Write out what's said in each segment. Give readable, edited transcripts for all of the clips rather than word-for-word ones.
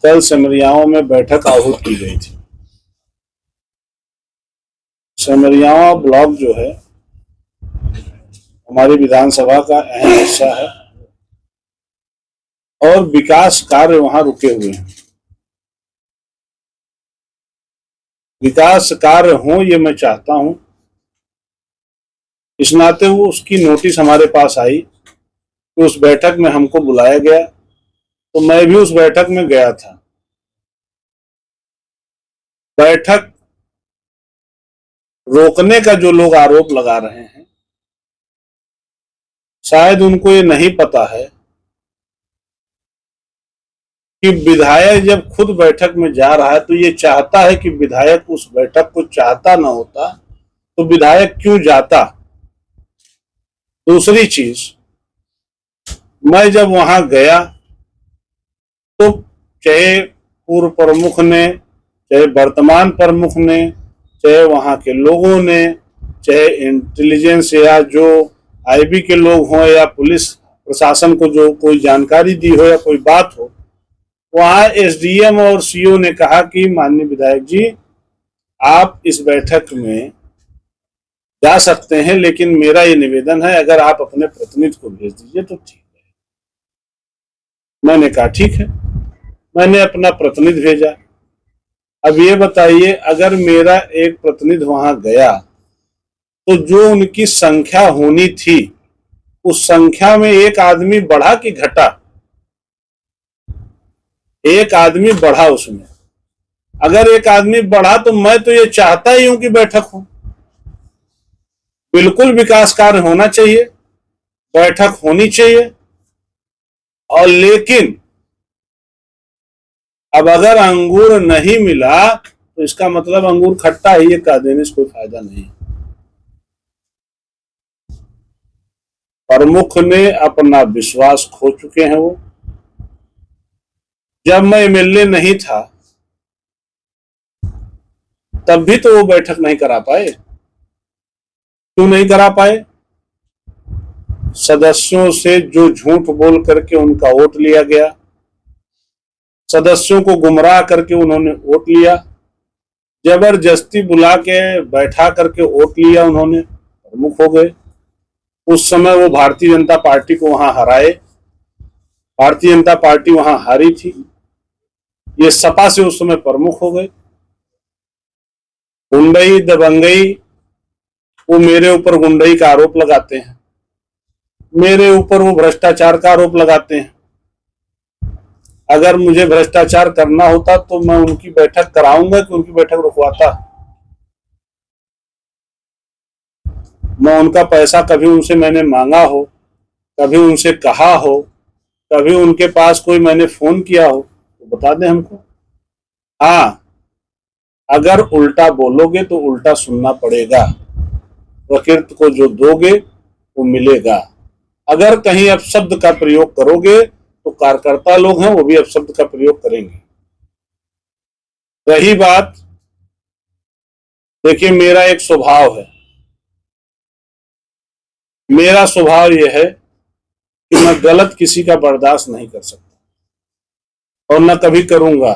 कल सिमरियाओं में बैठक आहूत की गई थी। सिमरियाओं ब्लॉक जो है हमारी विधानसभा का अहम हिस्सा है और विकास कार्य वहां रुके हुए हैं। विकास कार्य हो ये मैं चाहता हूं, इस नाते वो उसकी नोटिस हमारे पास आई कि उस बैठक में हमको बुलाया गया, तो मैं भी उस बैठक में गया था। बैठक रोकने का जो लोग आरोप लगा रहे हैं, शायद उनको ये नहीं पता है कि विधायक जब खुद बैठक में जा रहा है तो ये चाहता है कि विधायक उस बैठक को चाहता ना होता तो विधायक क्यों जाता। दूसरी चीज, मैं जब वहां गया तो चाहे पूर्व प्रमुख ने, चाहे वर्तमान प्रमुख ने, चाहे वहां के लोगों ने, चाहे इंटेलिजेंस या जो आईबी के लोग हों या पुलिस प्रशासन को जो कोई जानकारी दी हो या कोई बात हो, वहां एसडीएम और सीओ ने कहा कि माननीय विधायक जी आप इस बैठक में जा सकते हैं, लेकिन मेरा ये निवेदन है अगर आप अपने प्रतिनिधि को भेज दीजिए तो ठीक है। मैंने कहा ठीक है, मैंने अपना प्रतिनिधि भेजा। अब ये बताइए, अगर मेरा एक प्रतिनिधि वहां गया तो जो उनकी संख्या होनी थी उस संख्या में एक आदमी बढ़ा कि घटा? एक आदमी बढ़ा उसमें। अगर एक आदमी बढ़ा तो मैं तो ये चाहता ही हूं कि बैठक हो, बिल्कुल विकास कार्य होना चाहिए, बैठक होनी चाहिए। और लेकिन अब अगर अंगूर नहीं मिला तो इसका मतलब अंगूर खट्टा है, ये कह देने से कोई फायदा नहीं। प्रमुख ने अपना विश्वास खो चुके हैं। वो जब मैं एमएलए नहीं था तब भी तो वो बैठक नहीं करा पाए। क्यों नहीं करा पाए? सदस्यों से जो झूठ बोल करके उनका वोट लिया गया, सदस्यों को गुमराह करके उन्होंने वोट लिया, जबरदस्ती बुला के बैठा करके वोट लिया, उन्होंने प्रमुख हो गए। उस समय वो भारतीय जनता पार्टी को वहां हराए, भारतीय जनता पार्टी वहां हारी थी, ये सपा से उस समय प्रमुख हो गए। गुंडई दबंगई, वो मेरे ऊपर गुंडई का आरोप लगाते हैं, मेरे ऊपर वो भ्रष्टाचार का आरोप लगाते हैं। अगर मुझे भ्रष्टाचार करना होता तो मैं उनकी बैठक कराऊंगा कि उनकी बैठक रुकवाता? मैं उनका पैसा कभी उनसे मैंने मांगा हो, कभी उनसे कहा हो, कभी उनके पास कोई मैंने फोन किया हो तो बता दें हमको। हाँ, अगर उल्टा बोलोगे तो उल्टा सुनना पड़ेगा। प्रकृति को जो दोगे वो मिलेगा। अगर कहीं अपशब्द का प्रयोग करोगे तो कार्यकर्ता लोग हैं वो भी अपशब्द का प्रयोग करेंगे। रही बात, देखिए मेरा एक स्वभाव है, मेरा स्वभाव यह है कि मैं गलत किसी का बर्दाश्त नहीं कर सकता और न कभी करूंगा।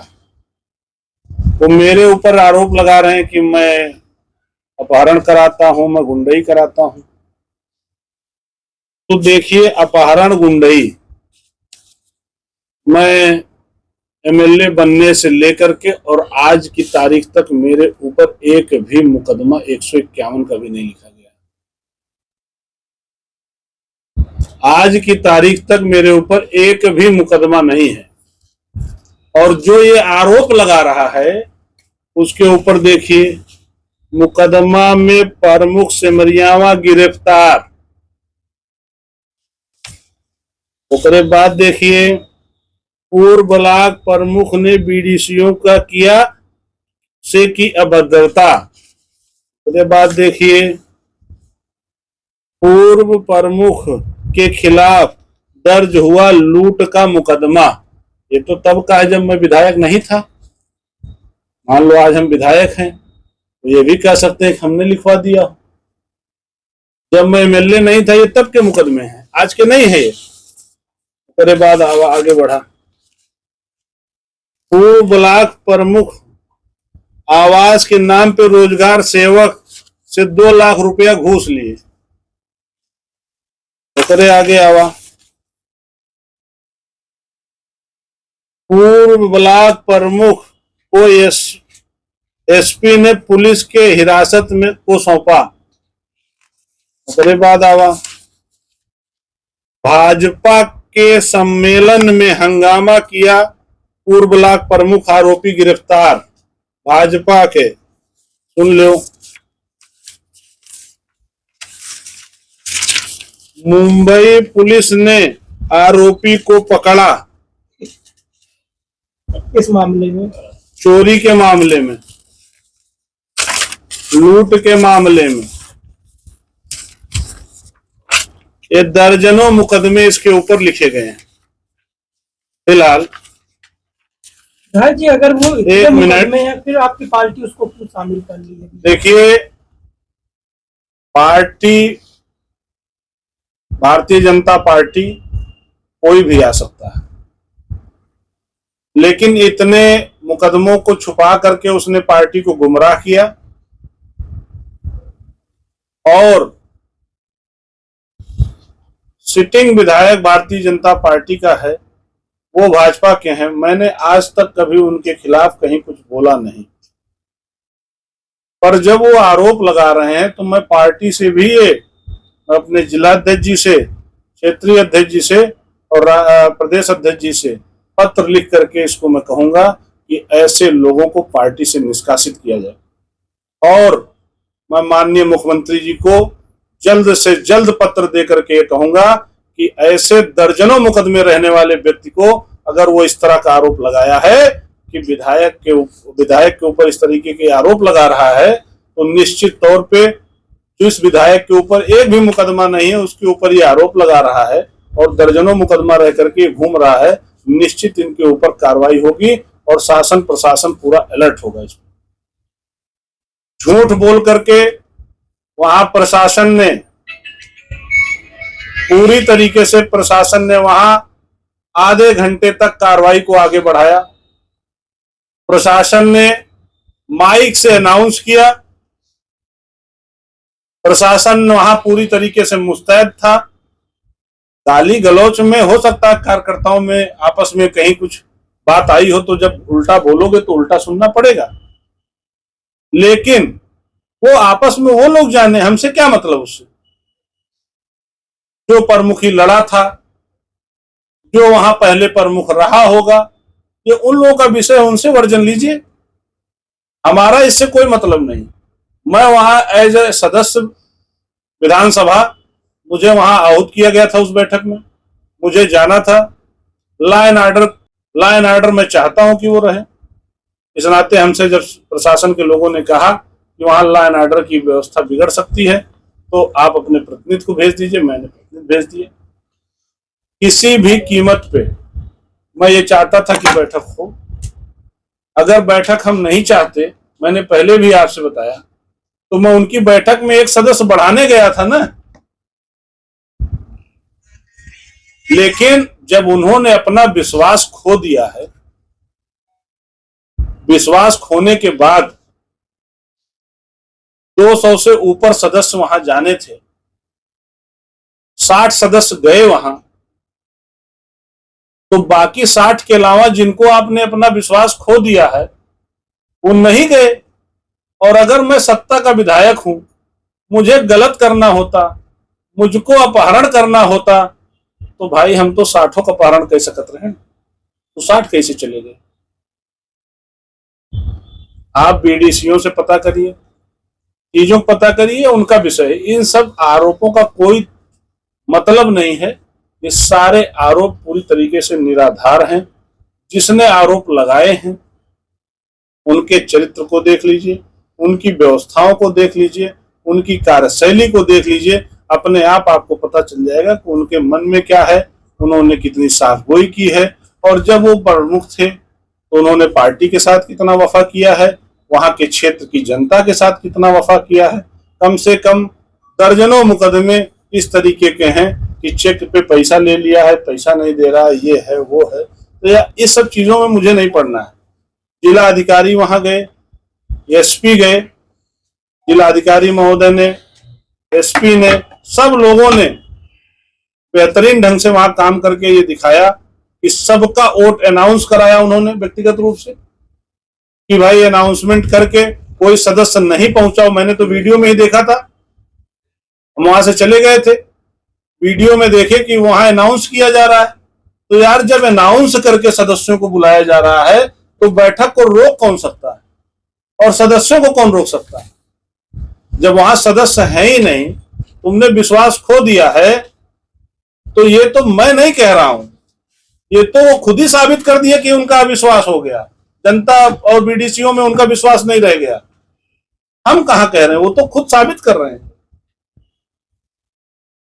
वो मेरे ऊपर आरोप लगा रहे हैं कि मैं अपहरण कराता हूं, मैं गुंडई कराता हूं। तो देखिए, अपहरण गुंडई मैं एमएलए बनने से लेकर के और आज की तारीख तक मेरे ऊपर एक भी मुकदमा 151 का भी नहीं लिखा गया। आज की तारीख तक मेरे ऊपर एक भी मुकदमा नहीं है। और जो ये आरोप लगा रहा है उसके ऊपर देखिए, मुकदमा में प्रमुख सिमरियावा गिरफ्तार। उसके बाद देखिए, पूर्व ब्लॉक प्रमुख ने बीडीसीओ का किया से की अभद्रता। उसके बाद देखिए, पूर्व प्रमुख के खिलाफ दर्ज हुआ लूट का मुकदमा। ये तो तब का है जब मैं विधायक नहीं था। मान लो आज हम विधायक हैं तो ये भी कह सकते हैं कि हमने लिखवा दिया। जब मैं एमएलए नहीं था ये तब के मुकदमे हैं, आज के नहीं है ये। उसके बाद आगे बढ़ा, पूर्व ब्लॉक प्रमुख आवास के नाम पे रोजगार सेवक से 2 लाख रुपया घूस लिए। करे आगे आवा। पूर्व ब्लॉक प्रमुख को एसपी ने पुलिस के हिरासत में को सौंपा। उसके बाद आवा। भाजपा के सम्मेलन में हंगामा किया, पूर्व ब्लॉक प्रमुख आरोपी गिरफ्तार। भाजपा के सुन लो। मुंबई पुलिस ने आरोपी को पकड़ा। किस मामले में? चोरी के मामले में, लूट के मामले में। ये दर्जनों मुकदमे इसके ऊपर लिखे गए हैं फिलहाल। जी, अगर वो एक मिनट में है फिर आपकी पार्टी उसको क्यों शामिल कर ली है? देखिए, पार्टी भारतीय जनता पार्टी कोई भी आ सकता है, लेकिन इतने मुकदमों को छुपा करके उसने पार्टी को गुमराह किया और सिटिंग विधायक भारतीय जनता पार्टी का है, वो भाजपा के हैं। मैंने आज तक कभी उनके खिलाफ कहीं कुछ बोला नहीं, पर जब वो आरोप लगा रहे हैं तो मैं पार्टी से भी अपने जिला अध्यक्ष जी से, क्षेत्रीय अध्यक्ष जी से और प्रदेश अध्यक्ष जी से पत्र लिख करके इसको मैं कहूंगा कि ऐसे लोगों को पार्टी से निष्कासित किया जाए। और मैं माननीय मुख्यमंत्री जी को जल्द से जल्द पत्र दे करके कहूंगा कि ऐसे दर्जनों मुकदमे रहने वाले व्यक्ति को अगर वो इस तरह का आरोप लगाया है कि विधायक के ऊपर इस तरीके के आरोप लगा रहा है, तो निश्चित तौर पे जो इस विधायक के ऊपर एक भी मुकदमा नहीं है उसके ऊपर ये आरोप लगा रहा है और दर्जनों मुकदमा रह करके घूम रहा है, निश्चित इनके ऊपर कार्रवाई होगी और शासन प्रशासन पूरा अलर्ट होगा। इसमें झूठ बोल करके वहां प्रशासन ने पूरी तरीके से वहां आधे घंटे तक कार्रवाई को आगे बढ़ाया। प्रशासन ने माइक से अनाउंस किया, प्रशासन वहां पूरी तरीके से मुस्तैद था। गाली गलौच में हो सकता है कार्यकर्ताओं में आपस में कहीं कुछ बात आई हो, तो जब उल्टा बोलोगे तो उल्टा सुनना पड़ेगा, लेकिन वो आपस में वो लोग जाने, हमसे क्या मतलब उससे। जो प्रमुखी लड़ा था, जो वहां पहले प्रमुख रहा होगा, ये उन लोगों का विषय, उनसे वर्जन लीजिए, हमारा इससे कोई मतलब नहीं। मैं वहां एज ए सदस्य विधानसभा, मुझे वहां आहूत किया गया था उस बैठक में, मुझे जाना था। लॉ एंड ऑर्डर मैं चाहता हूं कि वो रहे। इस नाते हमसे जब प्रशासन के लोगों ने कहा कि वहां लॉ एंड ऑर्डर की व्यवस्था बिगड़ सकती है तो आप अपने प्रतिनिधि को भेज दीजिए, मैंने प्रतिनिधि भेज दिए। किसी भी कीमत पे मैं ये चाहता था कि बैठक हो। अगर बैठक हम नहीं चाहते, मैंने पहले भी आपसे बताया, तो मैं उनकी बैठक में एक सदस्य बढ़ाने गया था ना। लेकिन जब उन्होंने अपना विश्वास खो दिया है, विश्वास खोने के बाद 200 से ऊपर सदस्य वहां जाने थे, 60 सदस्य गए वहां, तो बाकी 60 के अलावा जिनको आपने अपना विश्वास खो दिया है वो नहीं गए। और अगर मैं सत्ता का विधायक हूं, मुझे गलत करना होता, मुझको अपहरण करना होता, तो भाई हम तो 60 का अपहरण कर सकते रहे, तो 60 कैसे चले गए। आप बीडीसीओ से पता करिए, चीजों को पता करिए, उनका विषय। इन सब आरोपों का कोई मतलब नहीं है, ये सारे आरोप पूरी तरीके से निराधार हैं। जिसने आरोप लगाए हैं उनके चरित्र को देख लीजिए, उनकी व्यवस्थाओं को देख लीजिए, उनकी कार्यशैली को देख लीजिए, अपने आप आपको पता चल जाएगा कि उनके मन में क्या है, उन्होंने कितनी साफगोई की है। और जब वो प्रमुख थे तो उन्होंने पार्टी के साथ कितना वफा किया है, वहां के क्षेत्र की जनता के साथ कितना वफा किया है। कम से कम दर्जनों मुकदमे इस तरीके के हैं कि चेक पे पैसा ले लिया है, पैसा नहीं दे रहा है, ये है वो है। तो इस सब चीजों में मुझे नहीं पड़ना है। जिला अधिकारी वहां गए, एसपी गए, जिला अधिकारी महोदय ने, एसपी ने, सब लोगों ने बेहतरीन ढंग से वहां काम करके ये दिखाया कि सबका वोट अनाउंस कराया उन्होंने व्यक्तिगत रूप से कि भाई अनाउंसमेंट करके कोई सदस्य नहीं पहुंचा। मैंने तो वीडियो में ही देखा था, हम वहां से चले गए थे, वीडियो में देखे कि वहां अनाउंस किया जा रहा है। तो यार जब अनाउंस करके सदस्यों को बुलाया जा रहा है तो बैठक को रोक कौन सकता है और सदस्यों को कौन रोक सकता है? जब वहां सदस्य है ही नहीं, तुमने विश्वास खो दिया है, तो ये तो मैं नहीं कह रहा हूं, ये तो वो खुद ही साबित कर दिया कि उनका अविश्वास हो गया, जनता और बीडीसीओ में उनका विश्वास नहीं रह गया। हम कहां कह रहे हैं, वो तो खुद साबित कर रहे हैं।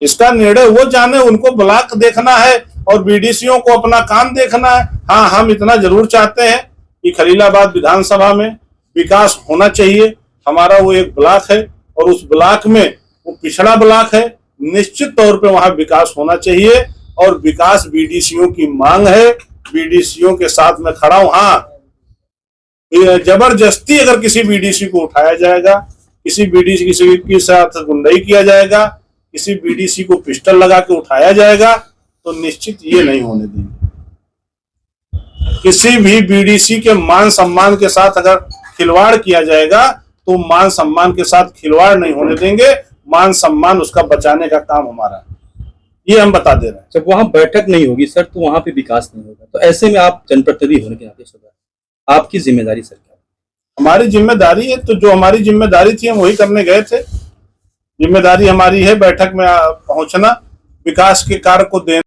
इसका निर्णय वो जाने, उनको ब्लॉक देखना है और बीडीसीओ को अपना काम देखना है। हाँ, हम इतना जरूर चाहते हैं कि खलीलाबाद विधानसभा में विकास होना चाहिए। हमारा वो एक ब्लॉक है और उस ब्लॉक में वो पिछड़ा ब्लॉक है, निश्चित तौर पे वहां विकास होना चाहिए और विकास बीडीसीओ की मांग है। बीडीसीओ के साथ में खड़ा हूं। हाँ, जबरदस्ती अगर किसी बीडीसी को उठाया जाएगा, किसी बीडीसी के साथ गुंडाई किया जाएगा, किसी बीडीसी को पिस्टल लगा के उठाया जाएगा, तो निश्चित ये नहीं होने देंगे। किसी भी बीडीसी के मान सम्मान के साथ अगर खिलवाड़ किया जाएगा तो मान सम्मान के साथ खिलवाड़ नहीं होने देंगे। मान सम्मान उसका बचाने का काम हमारा है, ये हम बता दे रहे हैं। जब वहां बैठक नहीं होगी सर तो वहां पे विकास नहीं होगा, तो ऐसे में आप जनप्रतिनिधि होने के नाते सर आपकी जिम्मेदारी सर क्या? हमारी जिम्मेदारी है, तो जो हमारी जिम्मेदारी थी हम वही करने गए थे। जिम्मेदारी हमारी है बैठक में पहुंचना, विकास के कार्य को देना।